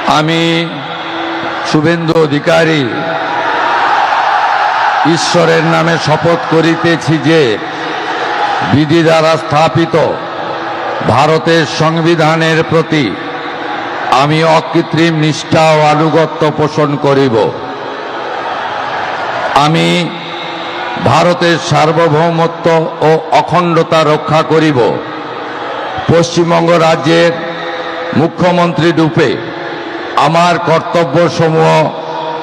আমি শুভেন্দু অধিকারী ঈশ্বরের নামে শপথ করিতেছি যে বিধি দ্বারা স্থাপিত ভারতের সংবিধানের প্রতি আমি অকৃত্রিম নিষ্ঠা ও আনুগত্য পোষণ করিব। আমি ভারতের সার্বভৌমত্ব ও অখণ্ডতা রক্ষা করিব। পশ্চিমবঙ্গ রাজ্যের মুখ্যমন্ত্রী রূপে আমার কর্তব্যসমূহ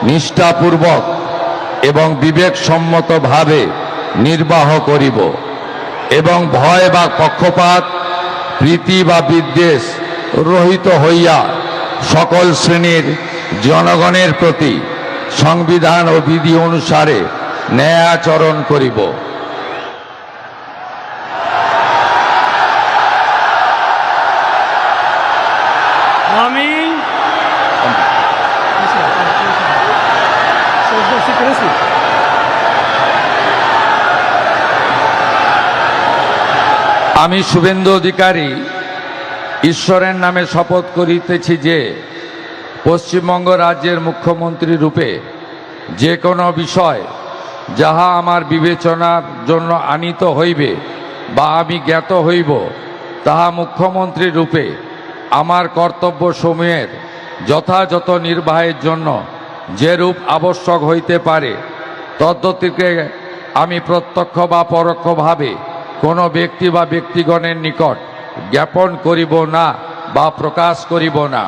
নিষ্ঠাপূর্বক এবং বিবেকসম্মতভাবে নির্বাহ করিব এবং ভয় বা পক্ষপাত প্রীতি বা বিদ্বেষ রহিত হইয়া সকল শ্রেণীর জনগণের প্রতি সংবিধান ও বিধি অনুসারে ন্যায় আচরণ করিব। আমি শুভেন্দু অধিকারী ঈশ্বরের নামে শপথ করিতেছি যে পশ্চিমবঙ্গ রাজ্যের মুখ্যমন্ত্রী রূপে যে কোনো বিষয় যাহা আমার বিবেচনার জন্য আনীত হইবে বা আমি জ্ঞাত হইব, তাহা মুখ্যমন্ত্রী রূপে আমার কর্তব্যসমূহের যথাযথ নির্বাহের জন্য যেরূপ আবশ্যক হইতে পারে তদ্গতিকে আমি প্রত্যক্ষ বা পরোক্ষভাবে কোনো ব্যক্তি বা ব্যক্তিগণের নিকট জ্ঞাপন করিব না বা প্রকাশ করিব না।